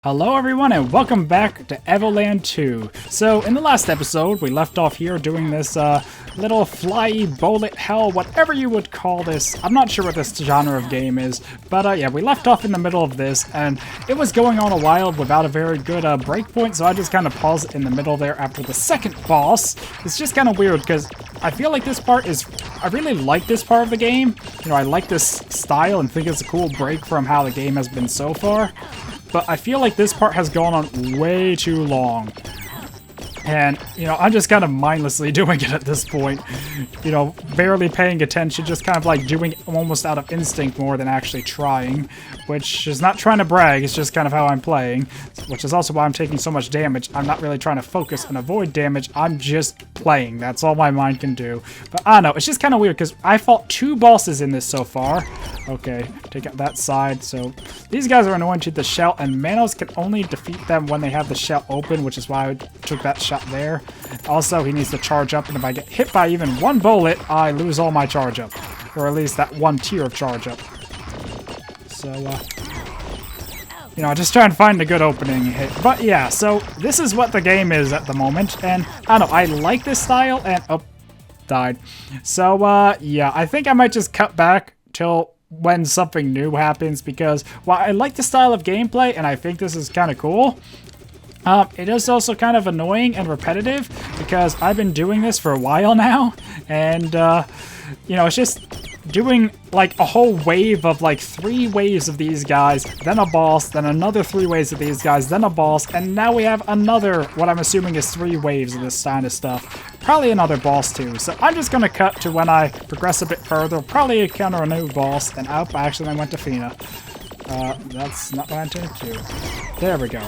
Hello everyone and welcome back to Evoland 2. So in the last episode we left off here doing this little fly bullet hell, whatever you would call this. I'm not sure what this genre of game is, but yeah, we left off in the middle of this and it was going on a while without a very good breakpoint, so I just kind of paused it in the middle there after the second boss. It's just kind of weird because I feel like this part is, I really like this part of the game. You know, I like this style and think it's a cool break from how the game has been so far. But I feel like this part has gone on way too long. And, you know, I'm just kind of mindlessly doing it at this point. You know, barely paying attention, just kind of like doing it almost out of instinct more than actually trying. Which is not trying to brag, it's just kind of how I'm playing. Which is also why I'm taking so much damage. I'm not really trying to focus and avoid damage, I'm just playing. That's all my mind can do. But I don't know, it's just kind of weird because I fought 2 bosses in this so far. Okay, take out that side. So these guys are annoying to the shell, and Manos can only defeat them when they have the shell open, which is why I took that shot there. Also, he needs to charge up, and if I get hit by even 1 bullet, I lose all my charge up. Or at least that 1 tier of charge up. So, you know, just try and find a good opening hit. But yeah, so this is what the game is at the moment, and I don't know, I like this style, and, oh, died. So, yeah, I think I might just cut back till when something new happens, because while I like the style of gameplay and I think this is kind of cool, it is also kind of annoying and repetitive because I've been doing this for a while now, and you know, it's just doing like a whole wave of like 3 waves of these guys, then a boss, then another 3 waves of these guys, then a boss, and now we have another, what I'm assuming is 3 waves of this kind of stuff. Probably another boss too, so I'm just gonna cut to when I progress a bit further, probably encounter a new boss, and oh, actually I went to Fina. That's not what I intended to do. There we go.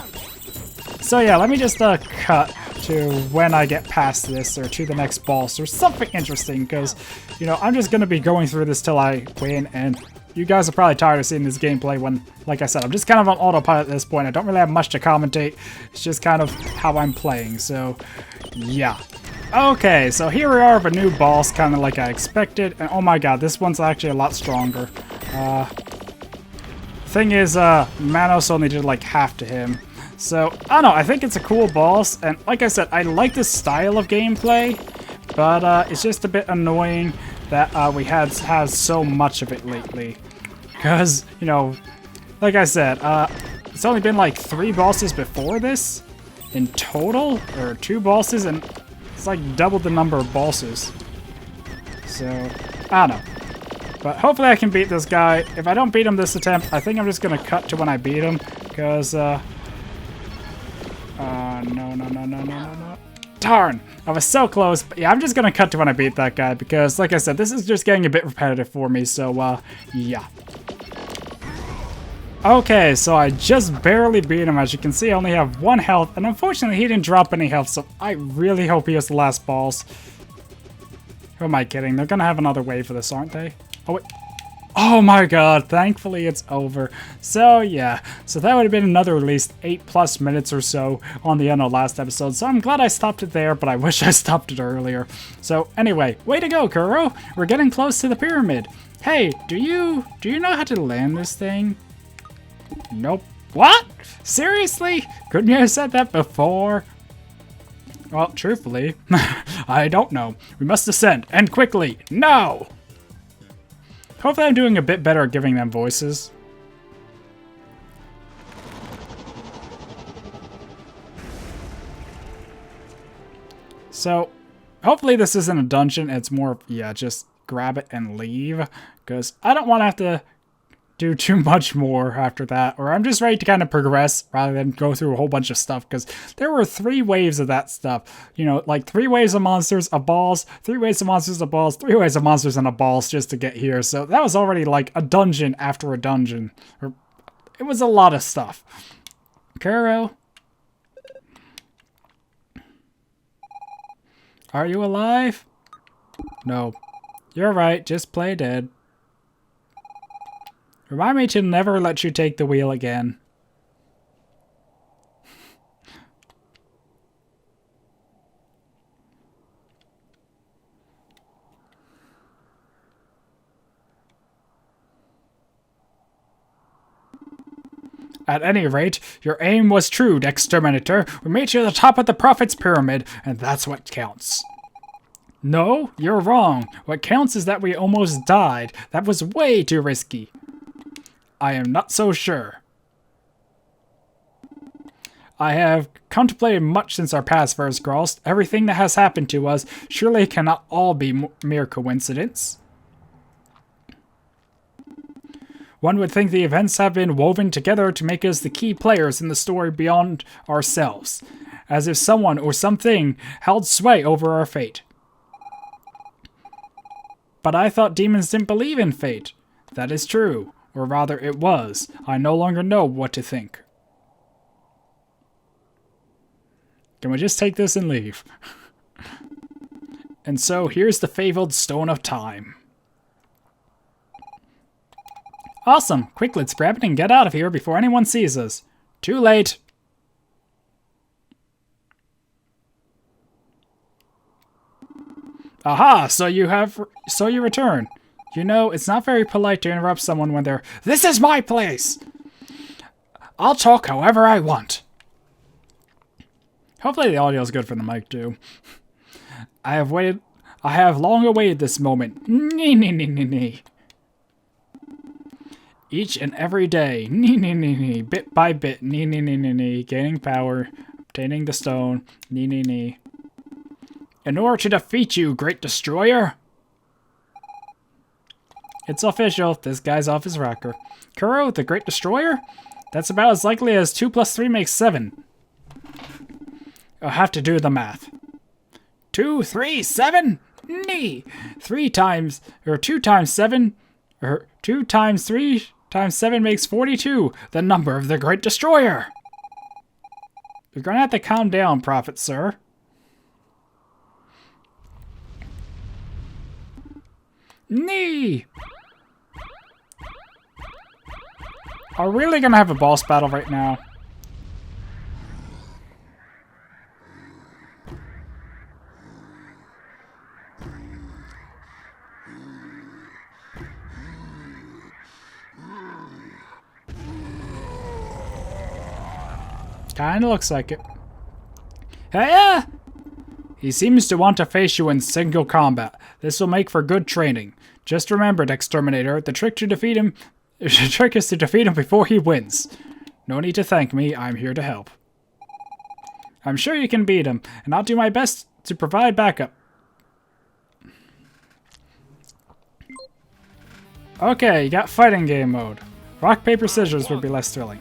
So yeah, let me just cut to when I get past this, or to the next boss, or something interesting, because, you know, I'm just going to be going through this till I win, and you guys are probably tired of seeing this gameplay when, like I said, I'm just kind of on autopilot at this point. I don't really have much to commentate, it's just kind of how I'm playing, so yeah. Okay, so here we are with a new boss, kind of like I expected, and oh my god, this one's actually a lot stronger. Thing is, Manos only did like half to him. So, I don't know, I think it's a cool boss, and like I said, I like this style of gameplay, but it's just a bit annoying that we have so much of it lately. Because, you know, like I said, it's only been like 3 bosses before this in total, or 2 bosses, and it's like double the number of bosses. So, I don't know. But hopefully I can beat this guy. If I don't beat him this attempt, I think I'm just going to cut to when I beat him, because, no. Darn! I was so close, but yeah, I'm just gonna cut to when I beat that guy, because, like I said, this is just getting a bit repetitive for me, so, yeah. Okay, so I just barely beat him. As you can see, I only have 1 health, and unfortunately, he didn't drop any health, so I really hope he is the last boss. Who am I kidding? They're gonna have another wave for this, aren't they? Oh, wait. Oh my god, thankfully it's over. So yeah, so that would have been another at least 8+ minutes or so on the end of the last episode, so I'm glad I stopped it there, but I wish I stopped it earlier. So anyway, way to go, Kuro! We're getting close to the pyramid. Hey, do you know how to land this thing? Nope. What? Seriously? Couldn't you have said that before? Well, truthfully, I don't know. We must descend, and quickly. No! Hopefully I'm doing a bit better at giving them voices. So, hopefully this isn't a dungeon, it's more, yeah, just grab it and leave. Because I don't want to have to do too much more after that, or I'm just ready to kind of progress rather than go through a whole bunch of stuff, because there were 3 waves of that stuff, you know, like 3 waves of monsters, a balls, 3 waves of monsters, a balls, 3 waves of monsters, and a balls just to get here. So that was already like a dungeon after a dungeon, or it was a lot of stuff. Kuro, are you alive? No, you're right, just play dead. Remind me to never let you take the wheel again. At any rate, your aim was true, Exterminator. We made you the top of the Prophet's Pyramid, and that's what counts. No, you're wrong. What counts is that we almost died. That was way too risky. I am not so sure. I have contemplated much since our paths first crossed. Everything that has happened to us surely cannot all be mere coincidence. One would think the events have been woven together to make us the key players in the story beyond ourselves, as if someone or something held sway over our fate. But I thought demons didn't believe in fate. That is true, or rather it was. I no longer know what to think. Can we just take this and leave? And so here's the fabled Stone of Time. Awesome! Quick, let's grab it and get out of here before anyone sees us. Too late! Aha! So you return. You know, it's not very polite to interrupt someone when they're, "This is my place! I'll talk however I want." Hopefully the audio is good for the mic too. I have long awaited this moment. Nee. Each and every day, bit by bit, gaining power, obtaining the stone, In order to defeat you, Great Destroyer. It's official, this guy's off his rocker. Kuro, the Great Destroyer? That's about as likely as 2 plus 3 makes 7. I'll have to do the math. 2, 3, 7? Nee! 2 times 7, or 2 times 3 times 7 makes 42, the number of the Great Destroyer. You're gonna have to calm down, Prophet, sir. Nee! Are we really gonna have a boss battle right now? Kinda looks like it. Hey! He seems to want to face you in single combat. This will make for good training. Just remember, Exterminator, the trick is to defeat him before he wins. No need to thank me, I'm here to help. I'm sure you can beat him, and I'll do my best to provide backup. Okay, you got fighting game mode. Rock, paper, scissors would be less thrilling.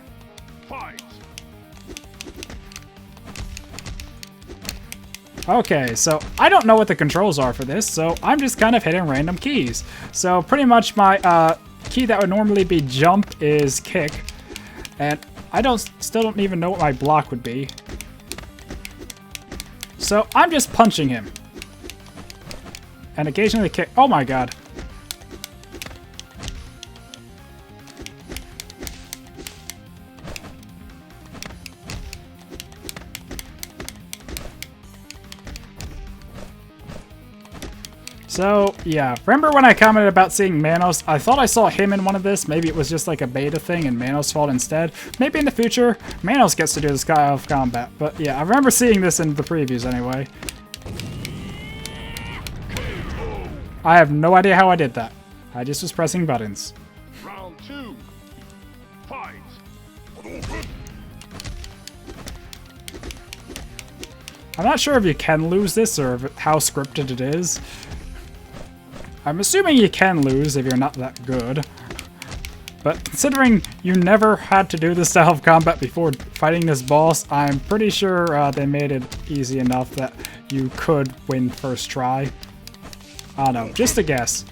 Okay, so I don't know what the controls are for this, so I'm just kind of hitting random keys. So pretty much my key that would normally be jump is kick, and I still don't even know what my block would be. So I'm just punching him. And occasionally kick. Oh my god. So, yeah. Remember when I commented about seeing Manos? I thought I saw him in one of this. Maybe it was just like a beta thing and Manos fought instead. Maybe in the future, Manos gets to do this style of combat. But yeah, I remember seeing this in the previews anyway. I have no idea how I did that. I just was pressing buttons. Round 2. Fight. I'm not sure if you can lose this or how scripted it is. I'm assuming you can lose if you're not that good. But considering you never had to do this style of combat before fighting this boss, I'm pretty sure they made it easy enough that you could win first try. I don't know, just a guess.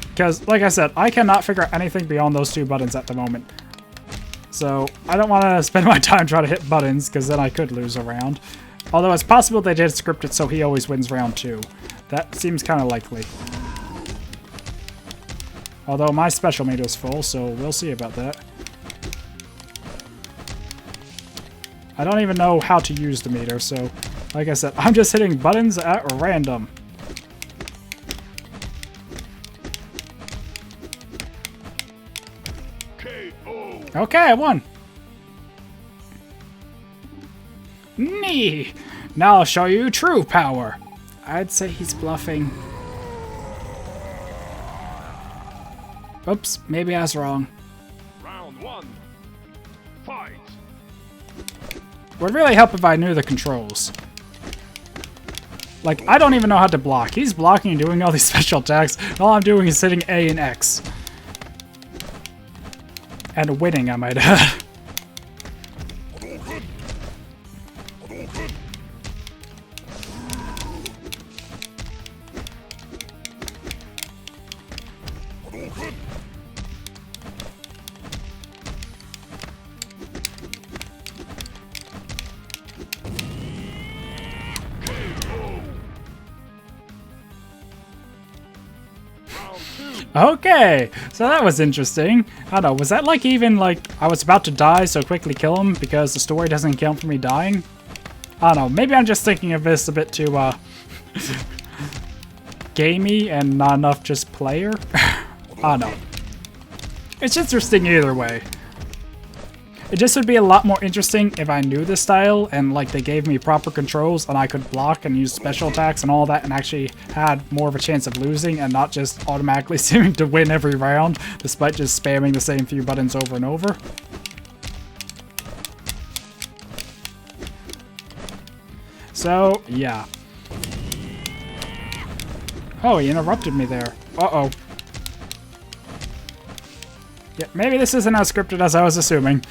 Because, like I said, I cannot figure out anything beyond those 2 buttons at the moment. So, I don't want to spend my time trying to hit buttons, because then I could lose a round. Although it's possible they did script it so he always wins round 2. That seems kind of likely. Although my special meter is full, so we'll see about that. I don't even know how to use the meter, so like I said, I'm just hitting buttons at random. KO. Okay, I won. Nee! Now I'll show you true power. I'd say he's bluffing. Oops, maybe I was wrong. Round 1. Fight. Would really help if I knew the controls. Like, I don't even know how to block. He's blocking and doing all these special attacks. And all I'm doing is hitting A and X. And winning, I might add. Okay, so that was interesting. I don't know, was that like even like I was about to die, so quickly kill him because the story doesn't count for me dying? I don't know, maybe I'm just thinking of this a bit too gamey and not enough just player. I don't know. It's interesting either way. It just would be a lot more interesting if I knew the style and like they gave me proper controls and I could block and use special attacks and all that and actually had more of a chance of losing and not just automatically seeming to win every round despite just spamming the same few buttons over and over. So, yeah. Oh, he interrupted me there. Uh-oh. Yeah, maybe this isn't as scripted as I was assuming.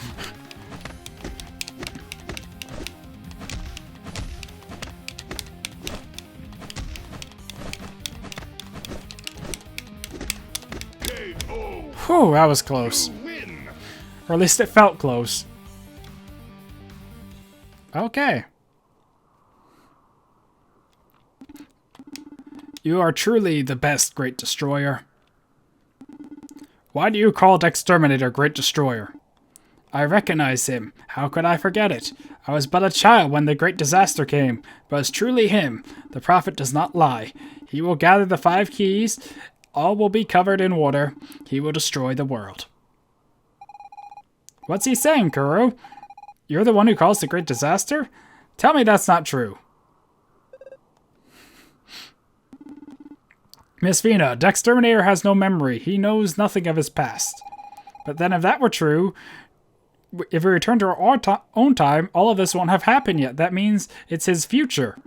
Whew, that was close. Or at least it felt close. Okay. You are truly the best, Great Destroyer. Why do you call Exterminator Great Destroyer? I recognize him. How could I forget it? I was but a child when the great disaster came, but it's truly him. The prophet does not lie. He will gather the 5 keys. All will be covered in water. He will destroy the world. What's he saying, Kuro? You're the one who caused the great disaster? Tell me that's not true. Miss Vina, Dexterminator has no memory. He knows nothing of his past. But then if that were true, if we return to our own time, all of this won't have happened yet. That means it's his future.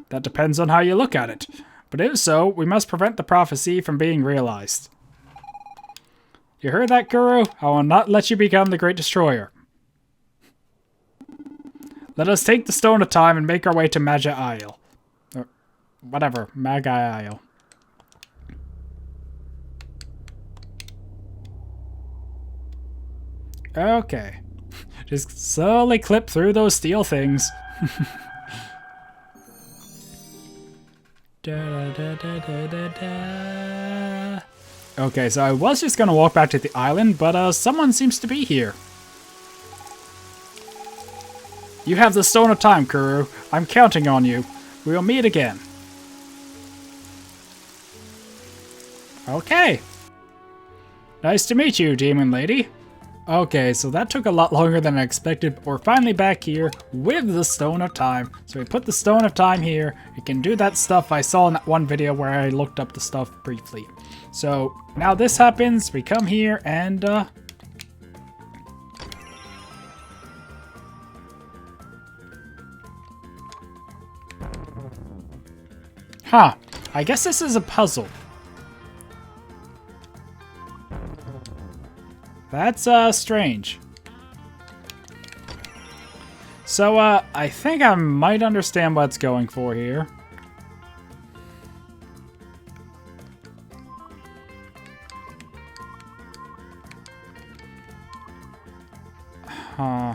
That depends on how you look at it. But if so, we must prevent the prophecy from being realized. You heard that, Kuro? I will not let you become the Great Destroyer. Let us take the Stone of Time and make our way to Magi Isle. Or whatever, Magi Isle. Okay. Just slowly clip through those steel things. Da, da, da, da, da, da. Okay, so I was just gonna walk back to the island, but someone seems to be here. You have the Stone of Time, Kuro. I'm counting on you. We'll meet again. Okay. Nice to meet you, Demon Lady. Okay, so that took a lot longer than I expected, but we're finally back here with the Stone of Time. So we put the Stone of Time here. It can do that stuff I saw in that one video where I looked up the stuff briefly. So now this happens, we come here and huh, I guess this is a puzzle. That's strange. So I think I might understand what it's going for here. Huh.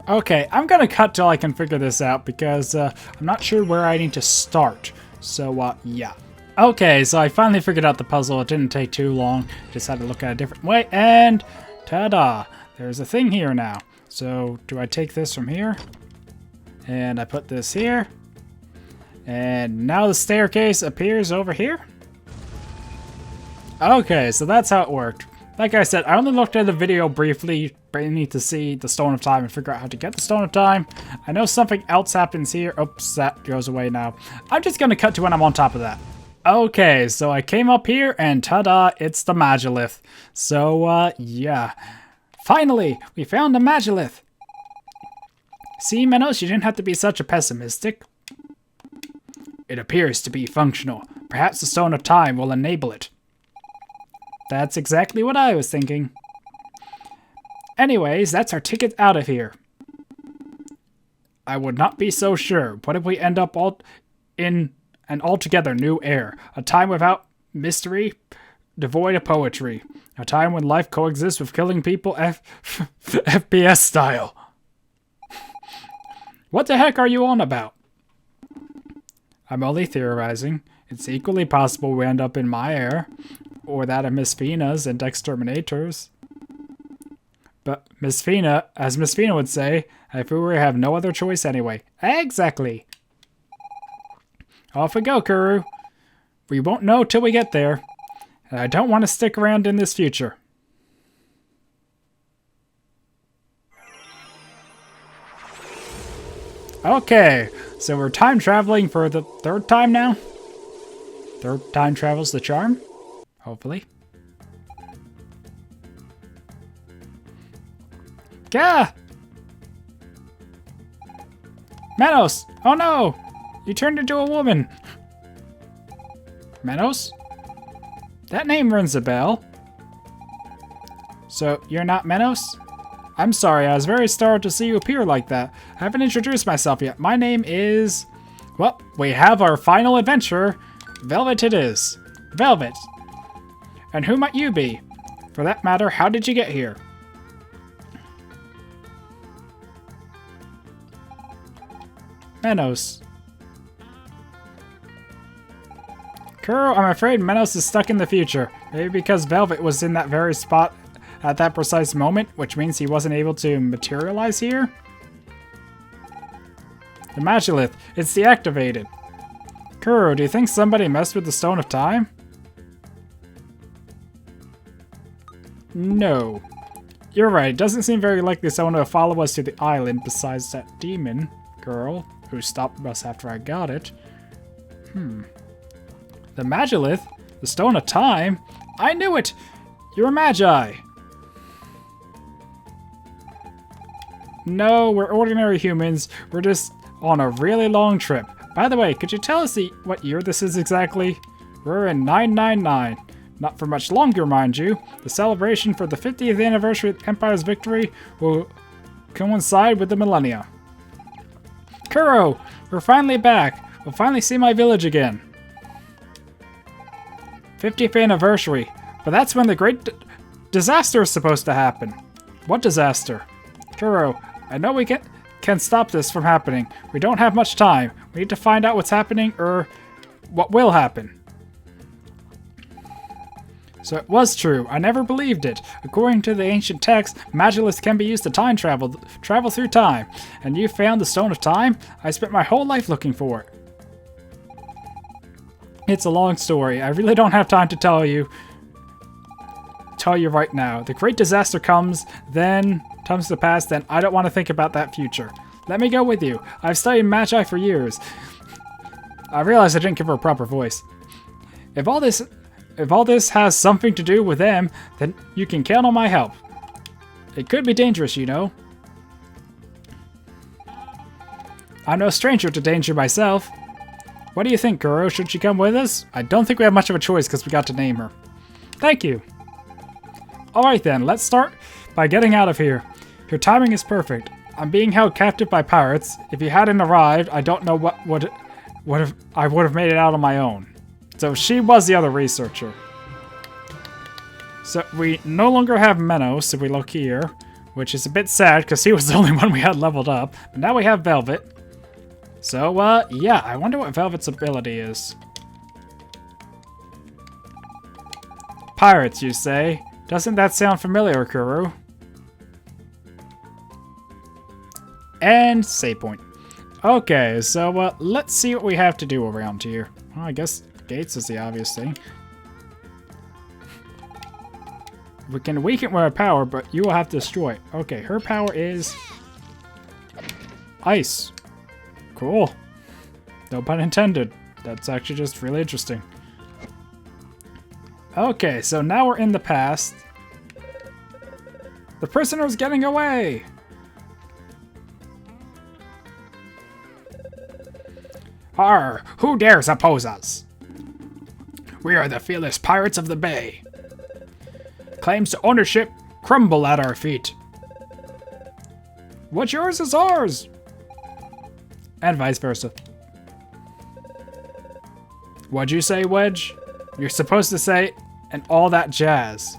Okay, I'm gonna cut till I can figure this out because I'm not sure where I need to start. So, yeah. Okay, so I finally figured out the puzzle. It didn't take too long. Just had to look at it a different way, and ta-da! There's a thing here now. So, do I take this from here? And I put this here. And now the staircase appears over here. Okay, so that's how it worked. Like I said, I only looked at the video briefly, but I need to see the Stone of Time and figure out how to get the Stone of Time. I know something else happens here. Oops, that goes away now. I'm just going to cut to when I'm on top of that. Okay, so I came up here and ta-da, it's the Magilith. So, yeah. Finally, we found the Magilith. See, Menos, you didn't have to be such a pessimistic. It appears to be functional. Perhaps the Stone of Time will enable it. That's exactly what I was thinking. Anyways, that's our ticket out of here. I would not be so sure. What if we end up all in an altogether new era? A time without mystery, devoid of poetry. A time when life coexists with killing people FPS style. What the heck are you on about? I'm only theorizing. It's equally possible we end up in my era, or that of Miss Fina's and Exterminators. But Miss Fina, as Miss Fina would say, if we were to have no other choice anyway. Exactly. Off we go, Kuru. We won't know till we get there. And I don't want to stick around in this future. Okay, so we're time traveling for the third time now? Third time travels the charm? Hopefully. Gah! Menos! Oh no! You turned into a woman! Menos? That name rings a bell. So, you're not Menos? I'm sorry, I was very startled to see you appear like that. I haven't introduced myself yet. My name is... Well, we have our final adventure. Velvet it is. Velvet. And who might you be? For that matter, how did you get here? Menos. Kuro, I'm afraid Menos is stuck in the future. Maybe because Velvet was in that very spot at that precise moment, which means he wasn't able to materialize here? The Magilith, it's deactivated. Kuro, do you think somebody messed with the Stone of Time? No. You're right, it doesn't seem very likely someone will follow us to the island besides that demon girl who stopped us after I got it. The Magilith? The Stone of Time? I knew it! You're a Magi! No, we're ordinary humans. We're just on a really long trip. By the way, could you tell us what year this is exactly? We're in 999. Not for much longer, mind you. The celebration for the 50th anniversary of the Empire's victory will coincide with the millennia. Kuro, we're finally back. We'll finally see my village again. 50th anniversary. But that's when the great disaster is supposed to happen. What disaster? Kuro, I know we can stop this from happening. We don't have much time. We need to find out what's happening, or what will happen. So it was true. I never believed it. According to the ancient text, Magilith can be used to time travel through time. And you found the Stone of Time? I spent my whole life looking for it. It's a long story. I really don't have time to tell you right now. The great disaster comes to pass, then I don't want to think about that future. Let me go with you. I've studied Magi for years. I realized I didn't give her a proper voice. If all this has something to do with them, then you can count on my help. It could be dangerous, you know. I'm no stranger to danger myself. What do you think, Kuro? Should she come with us? I don't think we have much of a choice because we got to name her. Thank you. Alright then, let's start by getting out of here. Your timing is perfect. I'm being held captive by pirates. If you hadn't arrived, I don't know what I would have made it out on my own. So she was the other researcher. So we no longer have Menos if we look here, which is a bit sad because he was the only one we had leveled up. But now we have Velvet. So, yeah, I wonder what Velvet's ability is. Pirates, you say? Doesn't that sound familiar, Kuro? And save point. Okay, so let's see what we have to do around here. Well, I guess gates is the obvious thing. We can weaken with our power, but you will have to destroy it. Okay, her power is ice. Cool. No pun intended. That's actually just really interesting. Okay, so now we're in the past. The prisoner's getting away! Arr! Who dares oppose us? We are the fearless pirates of the bay. Claims to ownership crumble at our feet. What's yours is ours! And vice versa. What'd you say, Wedge? You're supposed to say, and all that jazz.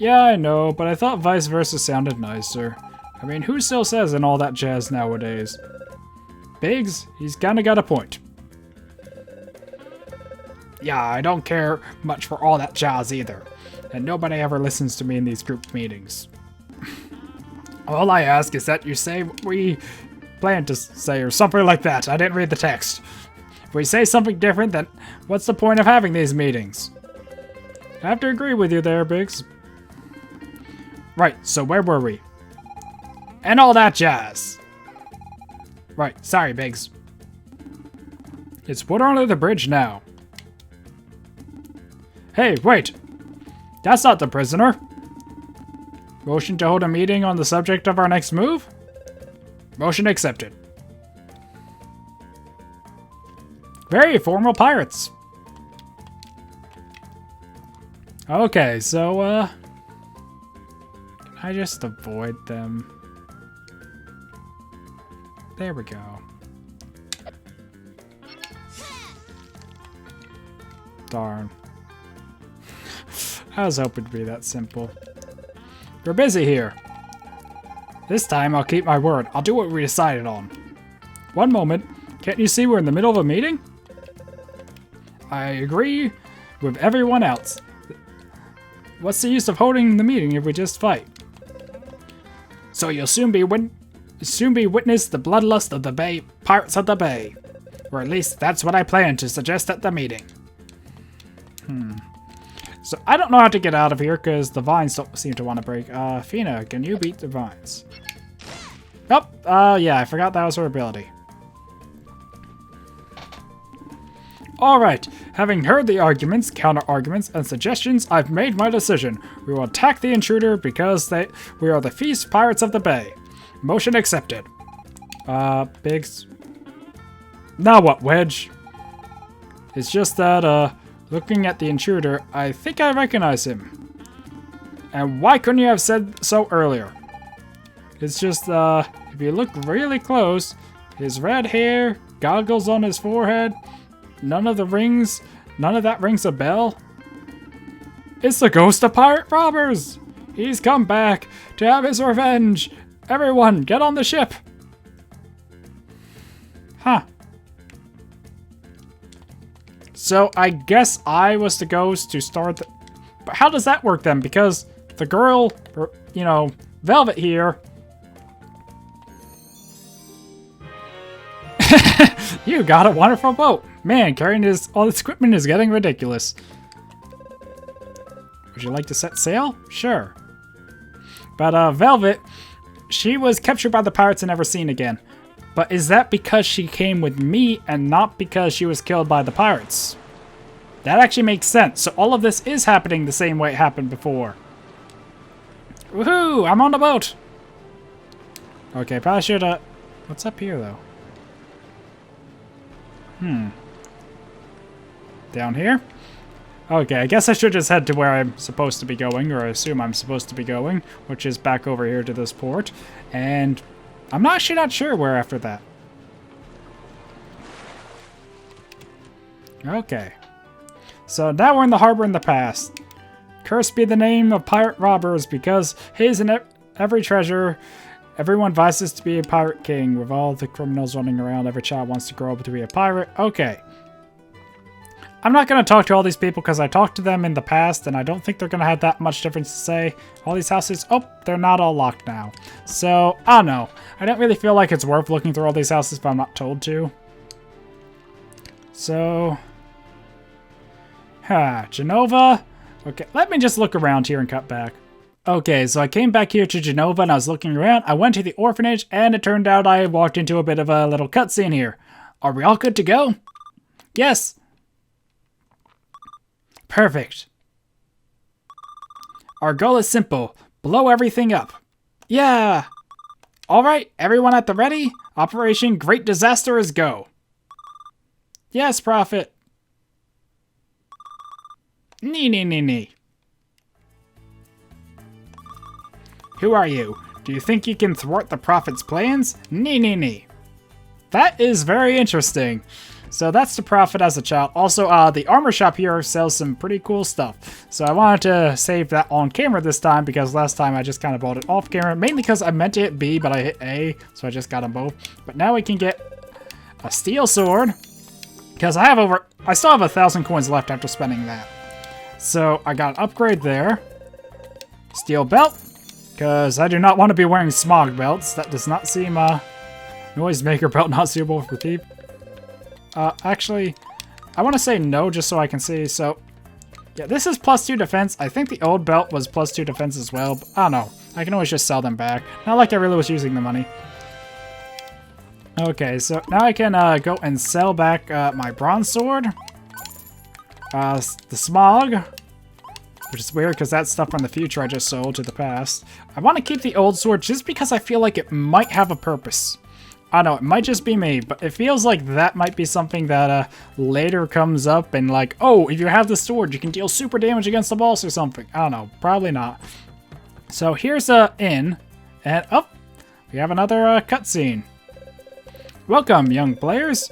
Yeah, I know, but I thought vice versa sounded nicer. I mean, who still says and all that jazz nowadays? Biggs, he's kinda got a point. Yeah, I don't care much for all that jazz either. And nobody ever listens to me in these group meetings. All I ask is that you say what we plan to say or something like that. I didn't read the text. If we say something different, then what's the point of having these meetings? I have to agree with you there, Biggs. Right, so where were we? And all that jazz. Right, sorry, Biggs. It's water under the bridge now. Hey, wait! That's not the prisoner! Motion to hold a meeting on the subject of our next move? Motion accepted. Very formal pirates. Okay, so, can I just avoid them? There we go. Darn. I was hoping to be that simple. We're busy here. This time I'll keep my word. I'll do what we decided on. One moment. Can't you see we're in the middle of a meeting? I agree with everyone else. What's the use of holding the meeting if we just fight? So you'll soon be witness the bloodlust of the bay, pirates of the bay. Or at least that's what I plan to suggest at the meeting. So I don't know how to get out of here because the vines don't seem to want to break. Fina, can you beat the vines? Oh, yeah, I forgot that was her ability. Alright, having heard the arguments, counter-arguments, and suggestions, I've made my decision. We will attack the intruder because we are the feast pirates of the bay. Motion accepted. Biggs. Now what, Wedge? It's just that, looking at the intruder, I think I recognize him. And why couldn't you have said so earlier? It's just, if you look really close, his red hair, goggles on his forehead, none of that rings a bell. It's the ghost of pirate robbers! He's come back to have his revenge! Everyone, get on the ship! Huh. So I guess I was the ghost to start the... But how does that work then? Because the girl, or, you know, Velvet here... You got a wonderful boat! Man, carrying all this equipment is getting ridiculous. Would you like to set sail? Sure. But, Velvet, she was captured by the pirates and never seen again. But is that because she came with me and not because she was killed by the pirates? That actually makes sense. So all of this is happening the same way it happened before. Woohoo! I'm on the boat! Okay, probably should, what's up here, though? Down here? Okay, I guess I should just head to where I'm supposed to be going, or I assume I'm supposed to be going, which is back over here to this port. And I'm actually not sure where after that. Okay. So now we're in the harbor in the past. Cursed be the name of pirate robbers, because his and every treasure, everyone vises to be a pirate king. With all the criminals running around, every child wants to grow up to be a pirate. Okay. I'm not going to talk to all these people because I talked to them in the past and I don't think they're going to have that much difference to say. All these houses, oh, they're not all locked now. So, I don't know. I don't really feel like it's worth looking through all these houses if I'm not told to. So, Genova. Okay, let me just look around here and cut back. Okay, so I came back here to Genova and I was looking around. I went to the orphanage and it turned out I walked into a bit of a little cutscene here. Are we all good to go? Yes. Perfect. Our goal is simple. Blow everything up. Yeah. All right, everyone at the ready? Operation Great Disaster is go. Yes, Prophet. Nee. Who are you? Do you think you can thwart the Prophet's plans? Nee. That is very interesting. So that's the Prophet as a child. Also, the armor shop here sells some pretty cool stuff. So I wanted to save that on camera this time because last time I just kind of bought it off camera. Mainly because I meant to hit B, but I hit A. So I just got them both. But now we can get a steel sword. Because I still have 1,000 coins left after spending that. So I got an upgrade there. Steel belt. Because I do not want to be wearing smog belts. That does not seem, noisemaker belt not suitable for thief. Actually, I want to say no just so I can see. So, yeah, this is +2 defense. I think the old belt was +2 defense as well. But I don't know. I can always just sell them back. Not like I really was using the money. Okay, so now I can go and sell back my bronze sword. The smog. Which is weird because that's stuff from the future I just sold to the past. I want to keep the old sword just because I feel like it might have a purpose. I don't know, it might just be me, but it feels like that might be something that later comes up and like, oh, if you have the sword, you can deal super damage against the boss or something. I don't know, probably not. So here's a inn, and oh, we have another cutscene. Welcome, young players.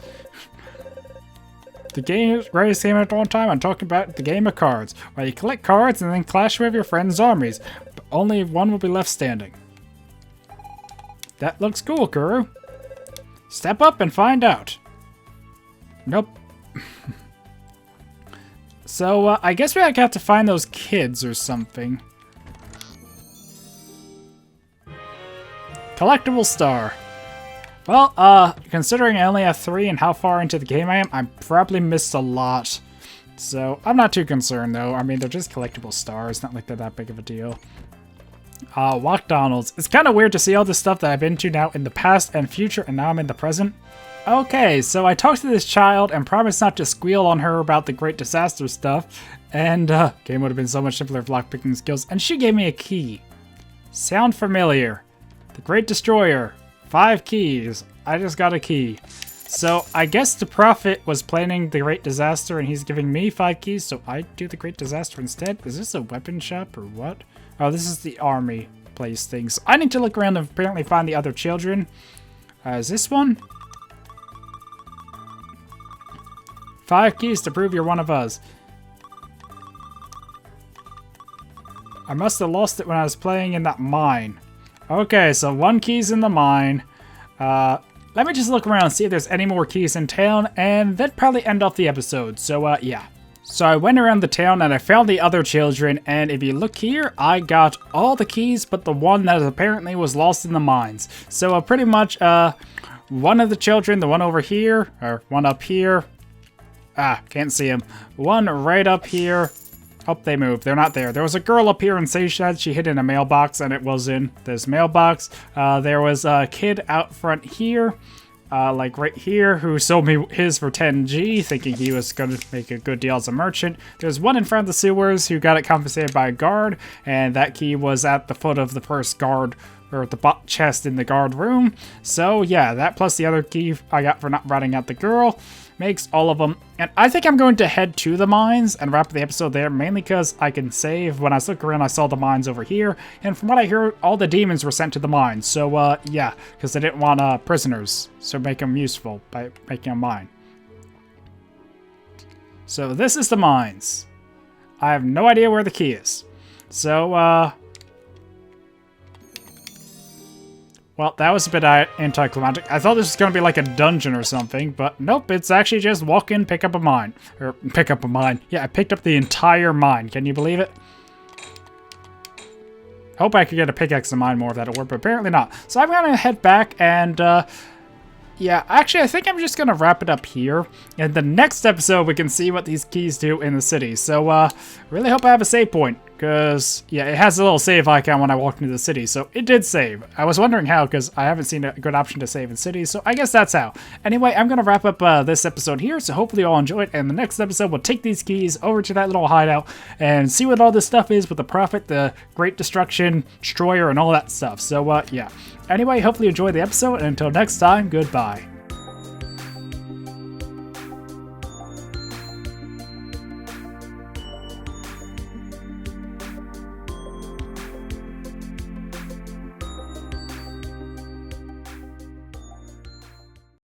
The game's greatest game at all time. I'm talking about the game of cards, where you collect cards and then clash with your friends' armies, but only one will be left standing. That looks cool, Kuru. Step up and find out. Nope. So, I guess we have to find those kids or something. Collectible star. Well, considering I only have 3 and how far into the game I am, I probably missed a lot. So, I'm not too concerned, though. I mean, they're just collectible stars. Not like they're that big of a deal. McDonald's. It's kind of weird to see all this stuff that I've been to now in the past and future, and now I'm in the present. Okay, so I talked to this child and promised not to squeal on her about the Great Disaster stuff, and game would have been so much simpler with lockpicking skills, and she gave me a key. Sound familiar. The Great Destroyer. 5 keys. I just got a key. So I guess the Prophet was planning the Great Disaster and he's giving me 5 keys, so I do the Great Disaster instead? Is this a weapon shop or what? Oh, this is the army place thing. So I need to look around and apparently find the other children. Is this one? 5 keys to prove you're one of us. I must have lost it when I was playing in that mine. Okay, so 1 key's in the mine. Let me just look around and see if there's any more keys in town, and then probably end off the episode. So, yeah. So I went around the town and I found the other children, and if you look here, I got all the keys but the one that apparently was lost in the mines. So pretty much one of the children, the one over here, or one up here, can't see him, one right up here. Oh, they moved. They're not there. There was a girl up here in Seashed. She hid in a mailbox, and it was in this mailbox. There was a kid out front here, like right here, who sold me his for 10G, thinking he was going to make a good deal as a merchant. There's one in front of the sewers who got it confiscated by a guard, and that key was at the foot of the first guard, or the chest in the guard room. So yeah, that plus the other key I got for not ratting out the girl makes all of them. And I think I'm going to head to the mines and wrap the episode there, mainly because I can save. When I was looking around, I saw the mines over here, and from what I hear, all the demons were sent to the mines. So yeah, because they didn't want prisoners, so make them useful by making them mine. So this is the mines. I have no idea where the key is. So Well, that was a bit anticlimactic. I thought this was going to be like a dungeon or something, but nope, it's actually just walk in, pick up a mine. Or pick up a mine. Yeah, I picked up the entire mine. Can you believe it? Hope I could get a pickaxe to mine more if that'll work, but apparently not. So I'm going to head back and, yeah, actually, I think I'm just going to wrap it up here. In the next episode, we can see what these keys do in the city. So, really hope I have a save point. Because, yeah, it has a little save icon when I walked into the city. So, it did save. I was wondering how, because I haven't seen a good option to save in cities. So, I guess that's how. Anyway, I'm going to wrap up this episode here. So, hopefully you all enjoyed. And the next episode, we'll take these keys over to that little hideout and see what all this stuff is with the Prophet, the Great Destruction, Destroyer, and all that stuff. So, yeah. Anyway, hopefully you enjoyed the episode. And until next time, goodbye.